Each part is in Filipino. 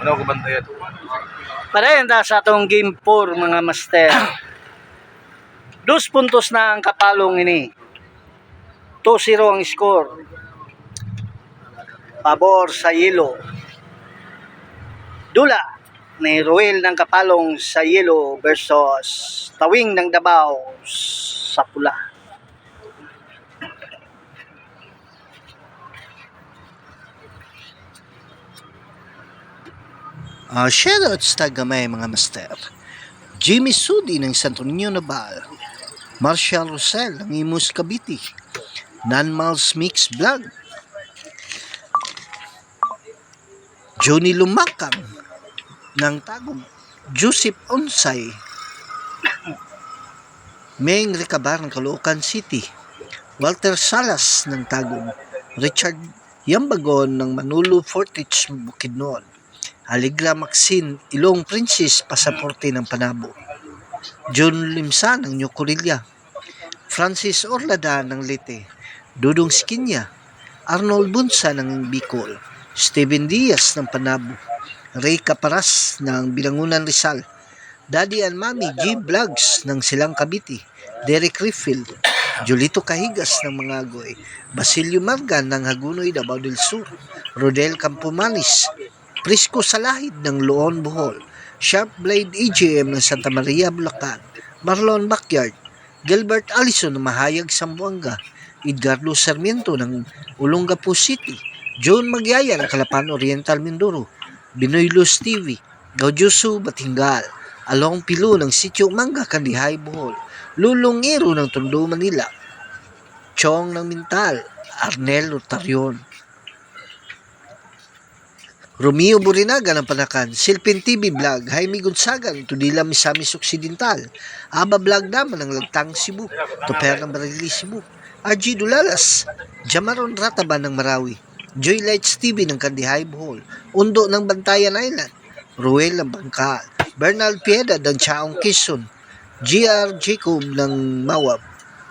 Ano ko bantayan? Parehanda sa atong game 4 mga master. 2 puntos na ang kapalong ini. 2-0 ang score. Pabor sa yelo. Dula ni Ruel ng kapalong sa yelo versus Tawing ng Davao sa pula. Shoutouts tagamay mga master. Jimmy Sudi ng Santo Niño Nabal. Marshall Rosel ng Imus Cavite. Nanmals Mix Vlog. Johnny Lumakang ng Tagum. Joseph Onsay. Meng Recabar ng Caloocan City. Walter Salas ng Tagum. Richard Yambagon ng Manulu Fortich Bukidnon. Aligra Maxine Ilong Princess Pasaporte ng Panabo. John Limsa ng New Corilla. Francis Orlada ng Leyte. Dudong Skinya. Arnold Bunsa ng Bicol. Steven Diaz ng Panabo. Ray Caparas ng Bilangunan Rizal. Daddy and Mami G Vlogs ng Silang Cavite. Derek Riffield. Julito Cahigas ng Mangagoy. Basilio Margan ng Hagunoy, Davao del Sur. Rodel Campomanes. Prisco Salahid ng Loon, Bohol. Sharp Blade EGM ng Santa Maria, Bulacan. Marlon Backyard. Gilbert Allison ng Mahayag, Zamboanga. Edgardo Sarmiento ng Olongapo City. John Magyaya ng Calapan Oriental, Mindoro. Binoy Luz TV. Gaudioso Batingal. Along Pilo ng Sitio Manga, Kandihay, Bohol. Lulong Iro ng Tondo, Manila. Chong ng Mintal. Arnel Rotarion. Romeo Burinaga ng Panakan, Silpin TV Vlog, Jaime Gonzaga ng Tudila, Misamis Occidental, Aba Vlog naman ng Lagtang, Cebu, Toper ng Barili, Cebu, RG Dulalas, Jamaron Rataban ng Marawi, Joy Lights TV ng Kandihay, Bohol, Undo ng Bantayan Island, Ruel ng Bangkal, Bernal Piedad ng Chaong, Quezon, GR Jacob ng Mawab,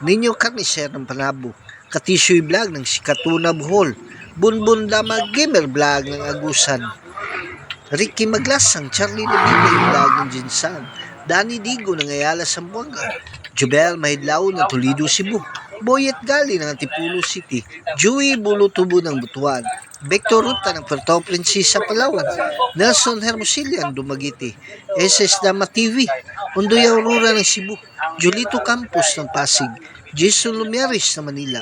Ninyo Carnicer ng Panabo, Katisoy Vlog ng Sikatuna, Bohol, Bunbun Damag Gamer Vlog ng Agusan, Ricky Maglasang, Charlie Lubibay Vlog ng Jinsan, Danny Digo ng Ayala, Zamboanga, Jubel Mahidlao ng Toledo, Cebu, Boyet Gali ng Antipolo City, Joey Bulutubo ng Butuan, Victor Ruta ng Puerto Princesa, Palawan, Nelson Hermosilian, Dumaguete, SS Dama TV, Undoy Aurora ng Cebu, Julito Campos ng Pasig, Jason Lumiaris ng Manila,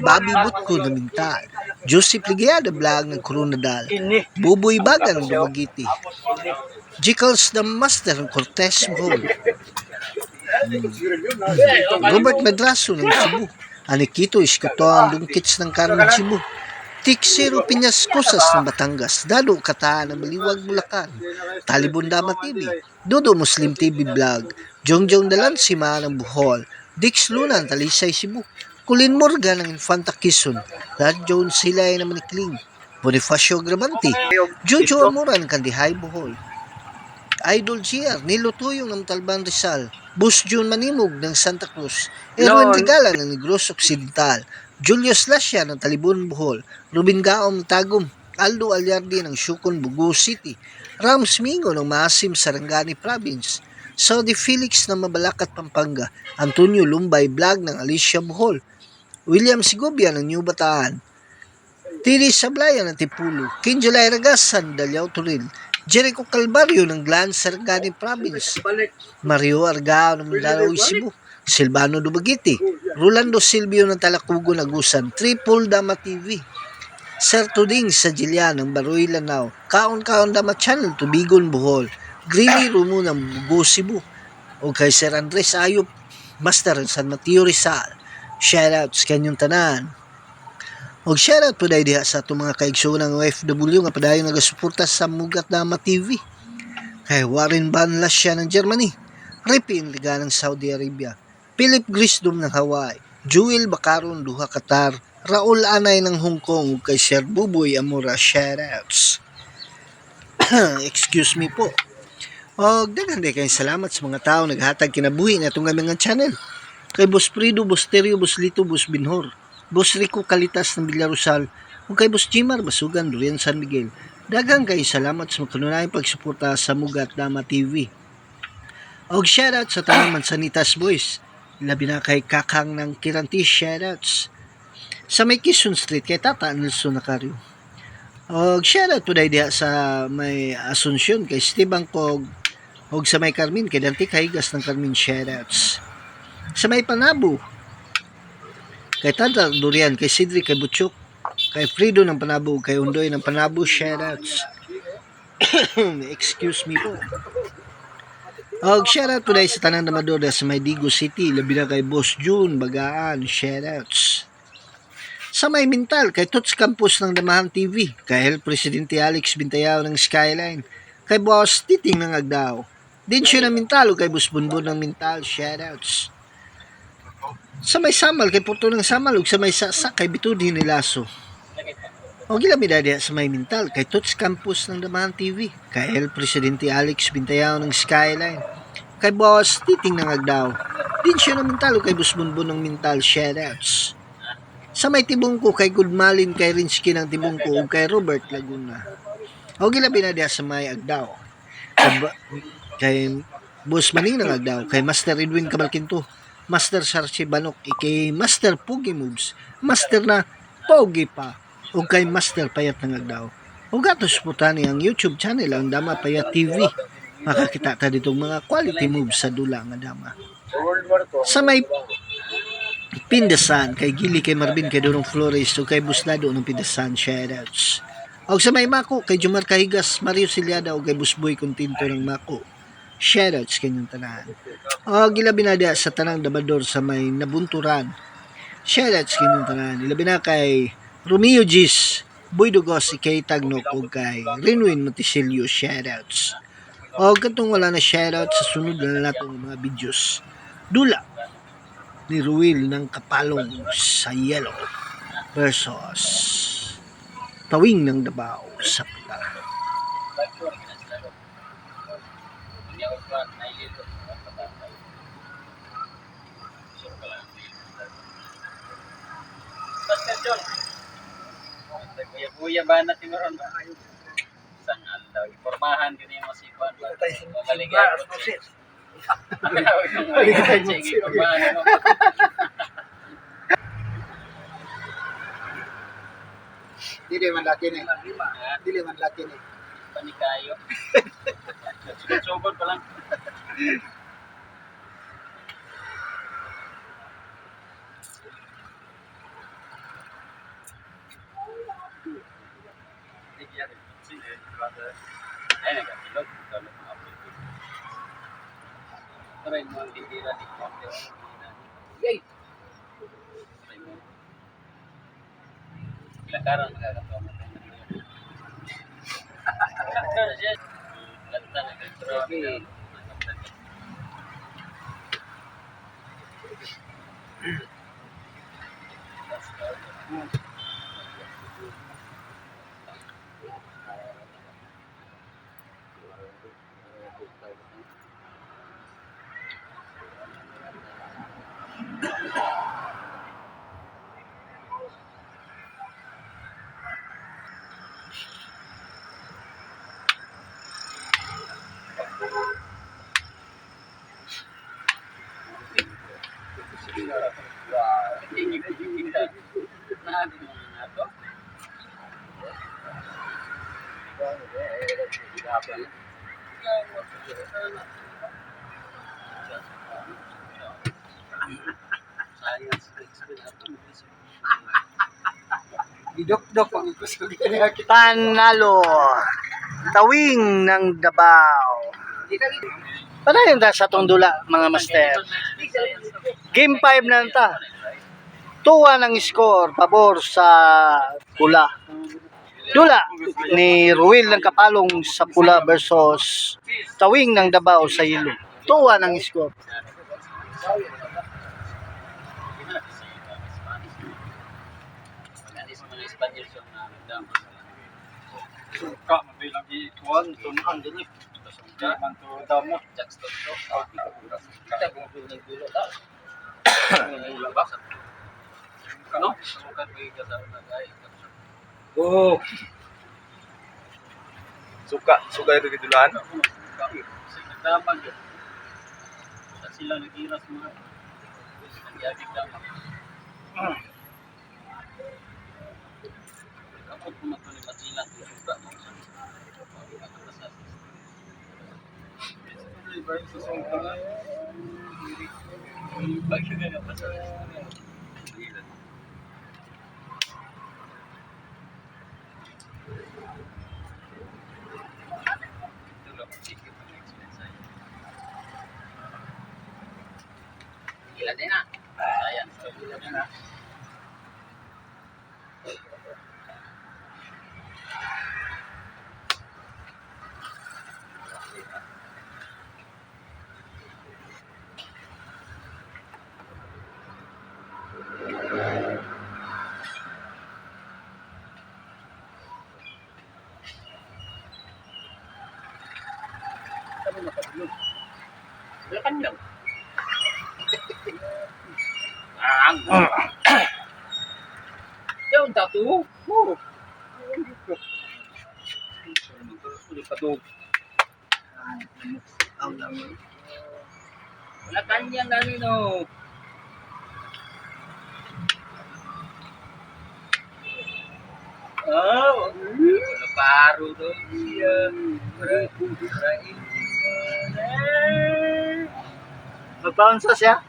Bobby Butko ng Mintal, Joseph Ligiada Vlog ng Coronadal, Buboy Baga ng Dumaguete, Jicals the Master ng Cortez, Bohol, Robert Medraso ng Cebu, Anikito Iskato ang Dungkits ng Carmen, Cebu, Tixero Piñas Cosas ng Batangas, Dado Kataan ng Maliwag, Bulacan, Talibon Dama TV, Dodo Muslim TV Vlog, Jongjong Dalansima ng Bohol, Dix Luna ng Talisay, Cebu, Colin Morgan ng Infanta, Quezon, Rad Jones Silay ng Manikling, Bonifacio Grabanti, Jojo Amora ng Kandihay, Bohol, Idol GR, Nilo Tuyong ng Talban, Rizal, Bus June Manimog ng Santa Cruz, Erwin Regala ng Negros Occidental, Julius Lascia ng Talibon, Bohol, Rubin Gaom ng Tagum, Aldo Alyardi ng Shukon, Bugo City, Rams Mingo ng Maasim, Sarangani Province, Saudi Felix ng Mabalacat, Pampanga, Antonio Lumbay Vlog ng Alicia, Bohol, William Sigobia ng New Bataan, Tiri Sablaya ng Tipulo, Kinjalay Ragasan, Dalyao Turil, Jericho Calvario ng Glan, Sarangani Province, Mario Argao ng Mindanao, Cebu, Silvano Dumaguete, Rolando Silvio ng Talacugo, Agusan, Triple Dama TV, Sir Tuding sa Jilian ng Baroy, Lanao, Kaon Dama Channel, Tubigon, Bohol, Grilly Rumo ng Bugo, Cebu, o kay Sir Andres Ayop Master ng San Mateo, Rizal. Shoutouts kanyang tanan. Og shoutout po dahil diha sa itong mga kaigsunan ng OFW nga padayon nagasuporta sa Mugat Dama TV. Kay Warren Van Lascia ng Germany, Ripin Liga ng Saudi Arabia, Philip Grisdom ng Hawaii, Jewel Bacaron, Duha, Qatar, Raul Anay ng Hong Kong, kay Sir Buboy Amora. Shoutouts. Excuse me po. O daghan kayong salamat sa mga tao naghatag kinabuhi na itong aming channel. Kay Boss Frido, Boss Terio, Boss Lito, Boss Binhor, Boss Rico Kalitas ng Villarosal, o kay Boss Jimar Basugan, Durian San Miguel, Daghang kay salamat sa kanunayang pagsuporta sa Mugat Dama TV. Og shoutout sa tanang Mansanitas Boys. Labi na kay Kakang ng Kiranti, shoutouts. Sa may Quezon Street kay Tata Nelson Nacario. Og shoutout po diha sa may Asunsyon kay Steve Angkog. Og sa may Carmen kay Dante Kaigas ng Carmen, shoutouts. Sa may Panabo kay Tata Durian, kay Cedric, kay Butchok, kay Frido ng Panabo, kay Undoy ng Panabo, shoutouts. Excuse me po. Og shoutout po dahil sa tanang Damadora sa may Digo City, labi na kay Boss June Bagaan, shoutouts. Sa may Mintal, kay Tots Campus ng Damahan TV, kay Health Presidente Alex Bintayaw ng Skyline, kay Boss Titing ng Agdao, Dinsyo ng Mintal, o kay Boss Bunbun ng Mintal, shoutouts. Sa may Samal, kay Porto ng Samal, ug sa may Saksak, kay Bitudi ni Lasso. O gilami dadi sa may Mintal, kay Tots Campus ng Damahan TV, kay El Presidente Alex Bintayaw ng Skyline, kay Boss Titing ng Agdao, Dinsyo ng Mintal, o kay Boss Bunbun ng Mintal, shoutouts. Sa may Tibungko, kay Goodmalin, kay Rinsky ng Tibungko, ug kay Robert Laguna. O gilami dadi sa may Agdao, kay Boss Maning ng Agdao, kay Master Edwin Cabalquinto, Master Sarchi Banok, kay Master Pogi Moves, Master na Pogi pa, o kay Master Payat ng Agdao. O gatos po tani ang YouTube channel, ang Dama Payat TV. Makakita ka ditong mga quality moves sa dula nga dama. Sa may Pindasan, kay Gili, kay Marvin, kay Dorong Flores, o kay Buslado ng Pindasan, shoutouts. O sa may Mako, kay Jumar Kahigas, Mario Siliada, o kay Busboy Continto ng Mako, shoutouts kanyang tanan. O gilabi na dia sa tanang Dabador sa may Nabunturan, shoutouts kanyang tanan. Ilabi na kay Romeo Gis, Boy Dugos, kay Tagnok, o kay Renwin Monticelio, shoutouts. O katong wala na shoutouts sa sunod na natong mga videos. Dula ni Ruel ng Kapalong sa Yellow versus Tawing ng Dabao sa Puta. Kuya ba natin meron ba? Sangal daw. Ipormahan ko na yung masipan. Mamaligay ko. Sige, ipormahan mo. Dili man laki ni. Dili man laki ni. Panikayo. Sugod pa lang. Ay, nagkakilog. Pero yung mga titira ni Conte. Yay! Lakaran magkakatawa mo. Ganda na ganda. Didok-dok ang gusto niya. Panalo. Tawing ng Dabao. Padayon ta sa tong dula, mga master. Game 5 na ta. 2-1 ang score pabor sa Pula. Dula ni Ruel ng Kapalong sa Pula versus Tawing ng Dabao sa Yelo. 2-1 ang score. Suka, mabilang ituan, tunan din eh. Suka, manto damo. Jackson to. Kita bumulong ng dulo daw. Mula ba? Kano? Suka, may kasama na gaya. Oh. Suka itu gitulan. Nagdamag yun. Sa sila nag-iras mga. Nagyagig damag. Kapag kumatulipat sila, suka mo siya. Gila din na. Sayang. Gila din na. Silakan lang. Ang. Yung tattoo. Wala kanyang ganun o. Oh, wala paro doon siya. Magbounce siya.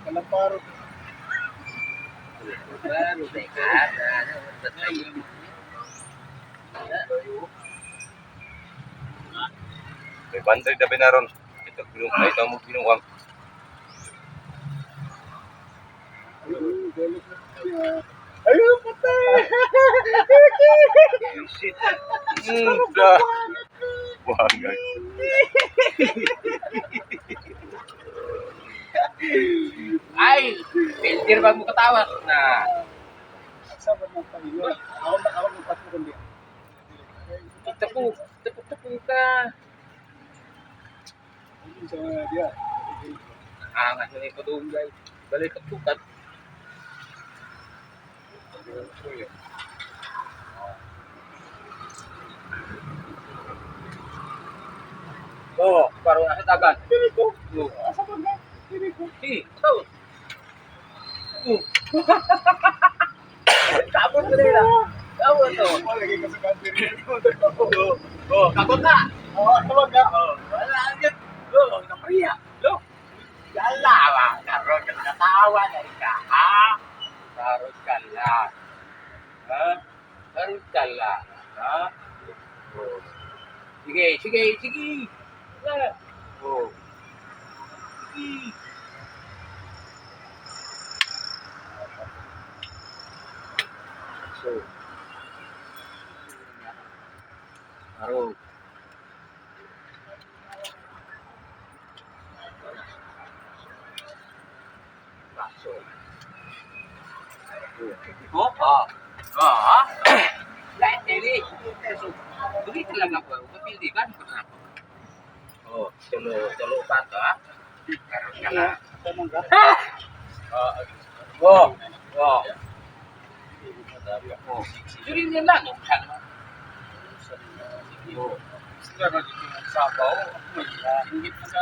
Kalaparo. Paro, dekada. May banday na binaron. Ito mo binuwang. Ayun, patay! Muda. Wagay. Ay, pildir ba mo katawa na? Sabi ng Panginoon. Ako magpatuloy din. Tapu ka. Ayun sa dia. Angat na yung padunggay. Balik at tukat. Oh, parang nasa taban. Oh. Si, tao. Tapos ko nila. Tapos to. Lagi ka sa country. Oh, takot na. Tawag ka. Wala agad. Oh, napriya. Lo. Yala, ba? Karoon ka natawa na ka, ha? Karoon ka lang. Ha? Karoon ka lang. Ha? Oh. Sige. Wala. Oh. Sige. So. Karoon. Lahat ini. Begitu lang ako. Kapildi ba? Oh, tulo pa to, ha? Karoon ka na. Oh. Yun din lang. Oh. Sila na dito ng sabaw. Hingit na sa...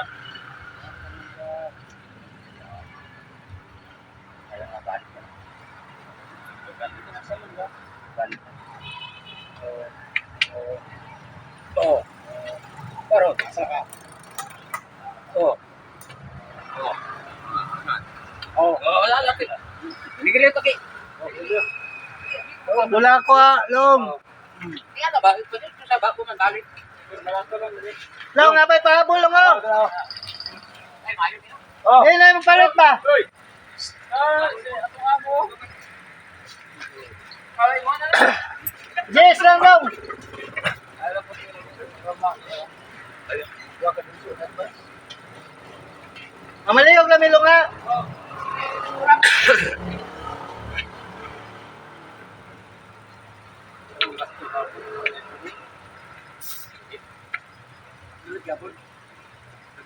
Kaya nga balik ka. Balik ka na sa lungga. Balik ka. Pero, saka. Lalaki. Bigyan ito, Ki. Wala ko Long. Kaya na ba? Pwede ito sa bako ng galit. Long, napay pahabol Long. Ay, mayo niya. Eh, na yung palit ba? Ako nga mo. Kalay mo na lang. Yes lang Long. Mamaliyog lang Long ha.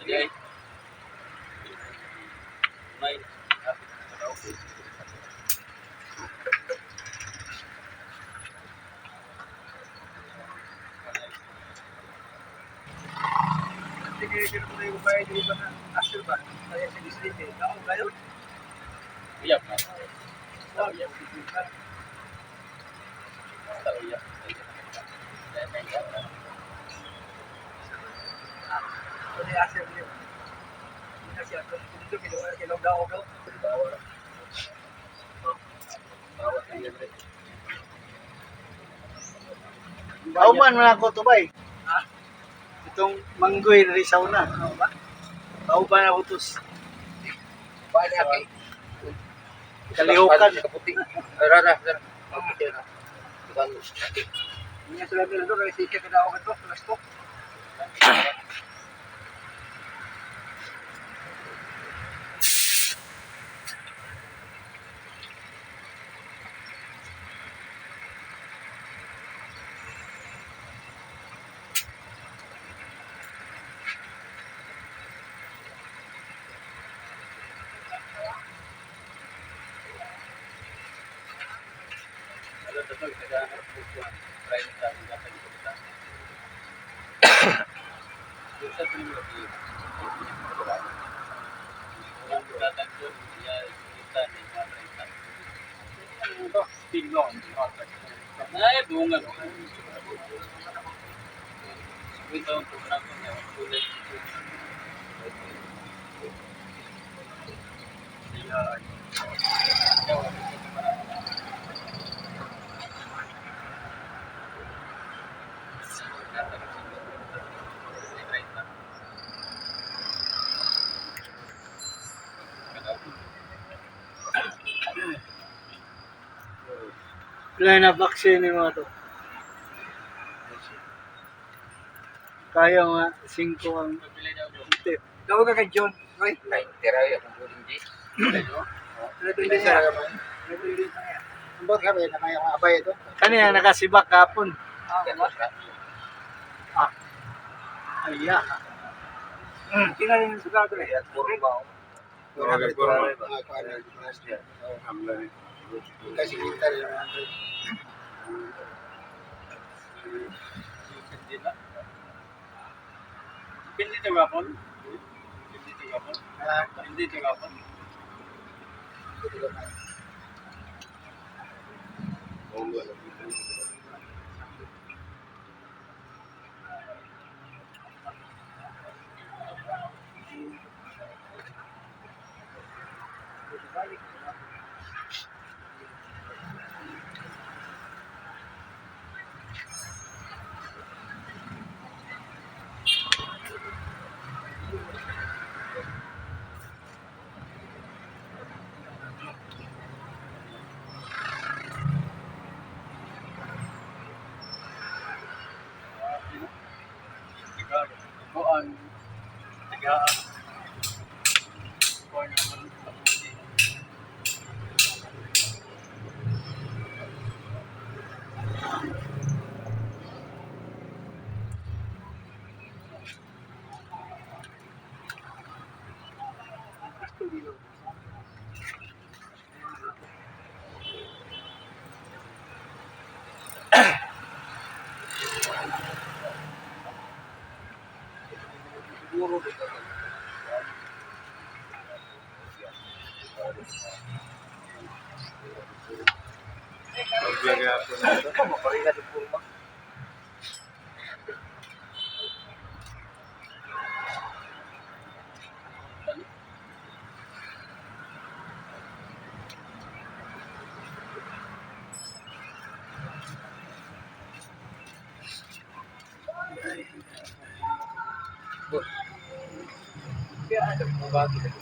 Okay. May Iyak na. Iyak. Iyak. Kauman mo na ako to bay. Itong manggoy risaw na. Kauban ako to. Kalihukan. Rara. Ay, bunga. Ito ang punak na kulay. Kailan na vaccine ni mga to. Kaya nga 5 ang tip. Daw ka kay John. Right? Tira yung hindi. Hindi siya. Ambot ka ba na kaya ang abay ito? Kaniya nakasibak kapon. Aya. Tingnan yung sugal ko eh. Kasi kita rin ang Hindi ito gapon. Hindi ito gapon. Kuan. Tigaan. Kuan naman.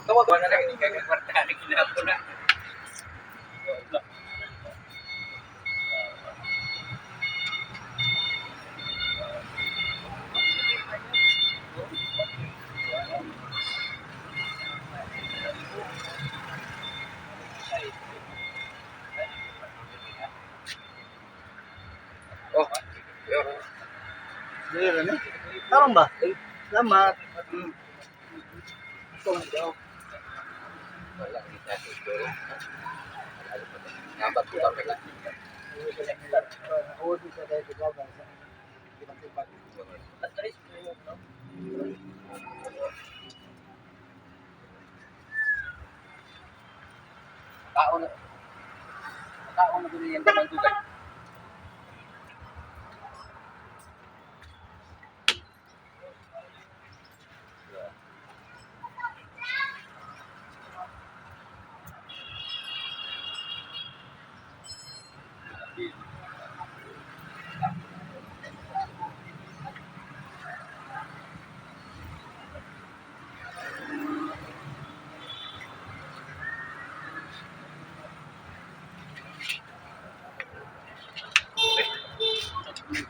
Tawag na lang hindi kaya kwartahan kinapo na. Oh, Dili na. Tarong ba? Salamat. wala ni sa ito. Dapat ko kami na. Uwi sa dahil ikaw ba sa pinagtipat.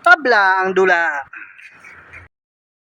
Tabla ang dula.